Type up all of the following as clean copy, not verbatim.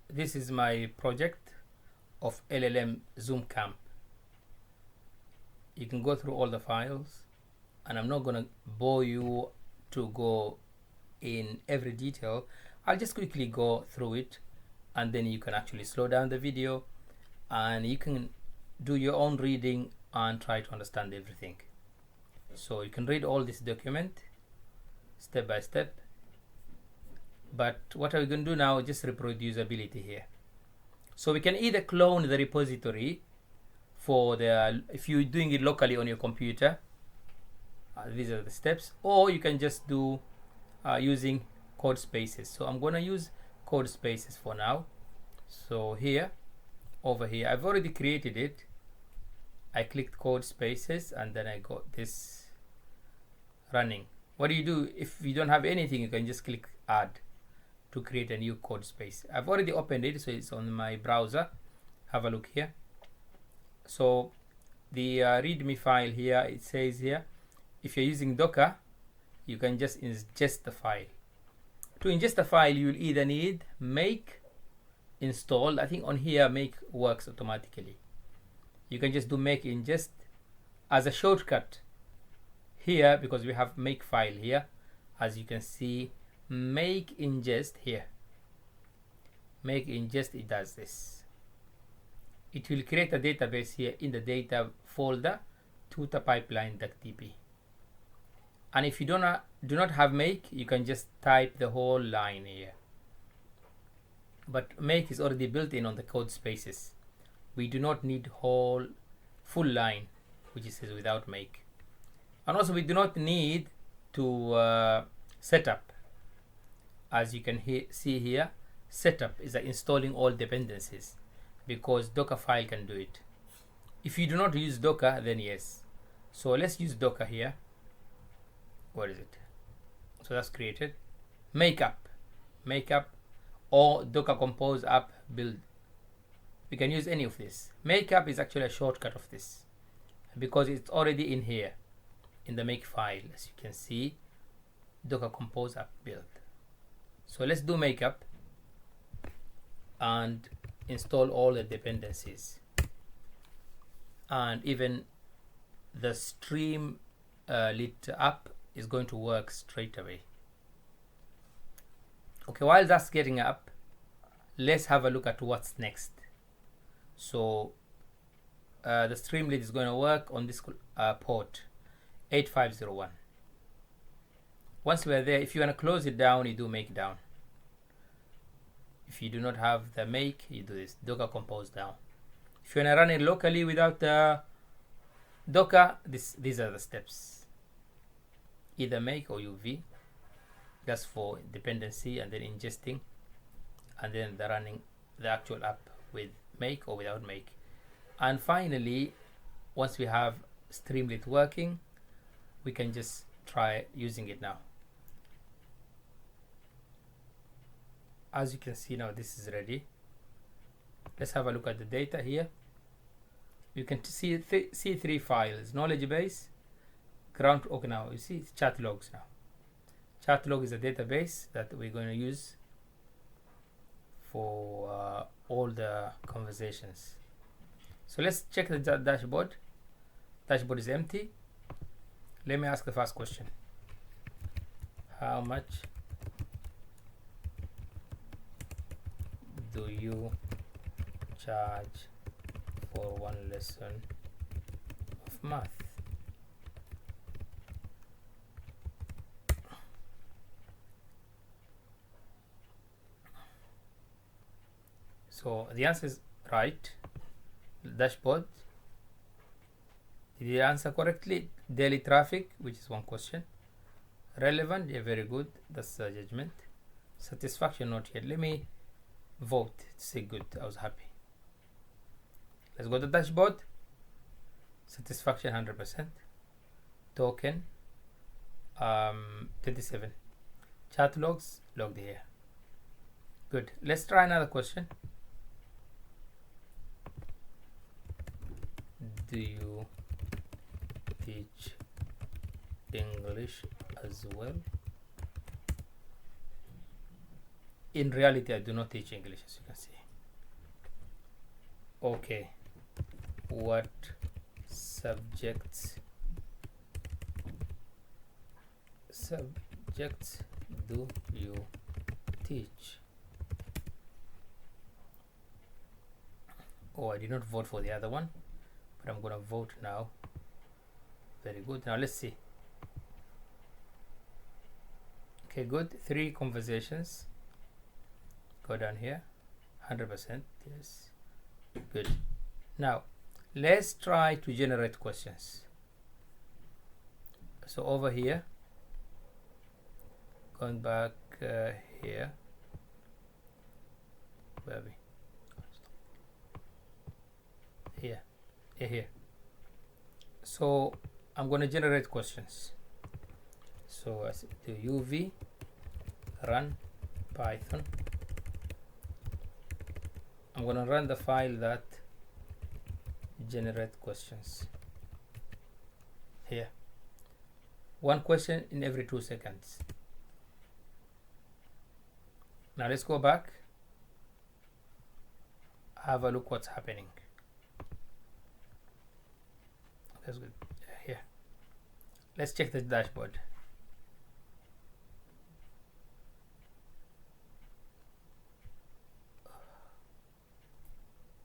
this is my project of LLM Zoomcamp. You can go through all the files, and I'm not gonna bore you to go in every detail. I'll just quickly go through it, and then you can actually slow down the video and you can do your own reading and try to understand everything. So you can read all this document step by step, but what are we going to do now? Just reproducibility here. So we can either clone the repository for the, if you're doing it locally on your computer, these are the steps, or you can just do using Codespaces. So I'm going to use Codespaces for now. So here, over here, I've already created it. I clicked Codespaces and then I got this running. What do you do if you don't have anything? You can just click add to create a new code space. I've already opened it, so it's on my browser. Have a look here. So the readme file here, it says here, if you're using Docker, you can just ingest the file. To ingest the file, you'll either need make install. I think on here make works automatically. You can just do make ingest as a shortcut here, because we have make file here. As you can see, make ingest here. Make ingest, it does this. It will create a database here in the data folder, tutor pipeline.db. And if you do not have make, you can just type the whole line here. But make is already built in on the code spaces. We do not need full line, which is without make. And also we do not need to set up. As you can see here, setup is installing all dependencies, because Docker file can do it. If you do not use Docker, then yes. So let's use Docker here. What is it? So that's created. Makeup, or Docker Compose app build. We can use any of this. Makeup is actually a shortcut of this, because it's already in here in the make file. As you can see, Docker Compose app build. So let's do makeup and install all the dependencies, and even the Streamlit app is going to work straight away. Okay, while that's getting up, let's have a look at what's next. So the Streamlit is going to work on this port 8501. Once we're there, if you want to close it down, you do make down. If you do not have the make, you do this Docker Compose down. If you want to run it locally without the Docker, these are the steps. Either make or UV. That's for dependency, and then ingesting, and then the running the actual app with make or without make. And finally, once we have Streamlit working, we can just try using it now. As you can see now, this is ready. Let's have a look at the data here. You can see three files: knowledge base, ground. Okay, now you see it's chat logs now. Chat log is a database that we're going to use for all the conversations. So let's check the dashboard. Dashboard is empty. Let me ask the first question. How much do you charge for one lesson of math? So the answer is right. Dashboard. Did you answer correctly? Daily traffic, which is one question. Relevant, yeah, very good. That's the judgment. Satisfaction, not yet. Let me vote to say good. I was happy. Let's go to dashboard. Satisfaction 100%. Token 27. Chat logs logged here. Good. Let's try another question. Do you teach English as well? in reality, I do not teach English, as you can see. Okay, what subjects do you teach? Oh, I did not vote for the other one, but I'm gonna vote now. Very good. Now let's see. Okay, good. 3 conversations. Go down here. 100%. Yes. Good. Now let's try to generate questions. So over here, going back here, where are we? Here. So I'm going to generate questions. So I do uv run python. I'm going to run the file that generate questions. Here, 1 question in every 2 seconds. Now let's go back, have a look what's happening. That's good. Here, let's check the dashboard.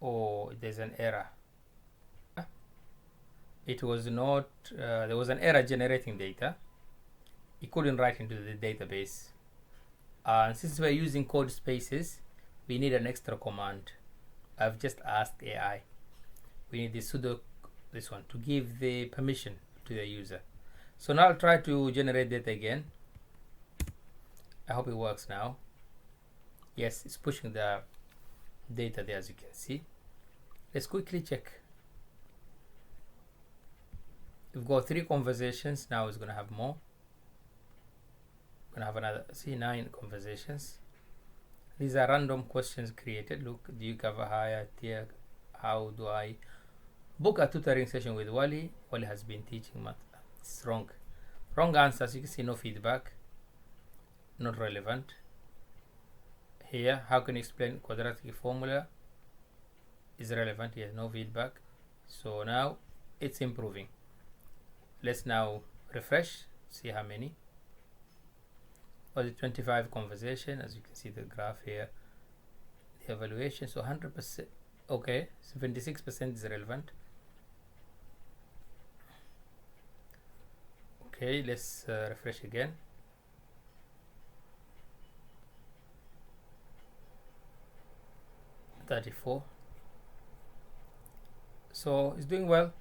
Oh, there's an error. It was not, there was an error generating data. It couldn't write into the database. And since we're using Codespaces, we need an extra command. I've just asked AI. We need the sudo, this one, to give the permission to the user. So now I'll try to generate data again. I hope it works now. Yes, it's pushing the data there, as you can see. Let's quickly check. We've got 3 conversations. Now it's going to have more. We're going to have another, see, 9 conversations. These are random questions created. Look, do you cover higher tier? How do I book a tutoring session with Wally? Wally has been teaching math. It's wrong. Wrong answers. You can see no feedback. Not relevant. Here, how can you explain quadratic formula? Is relevant. Yes, no feedback. So now it's improving. Let's now refresh, see how many. Was it 25 conversation? As you can see the graph here, the evaluation. So 100%. Okay, 76% is relevant. Okay, let's refresh again. $34. So it's doing well.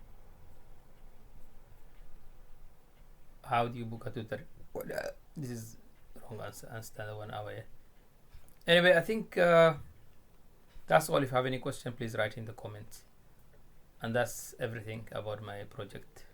How do you book a tutor? This is wrong answer. Answer 1 hour. Anyway, I think that's all. If you have any question, please write in the comments. And that's everything about my project.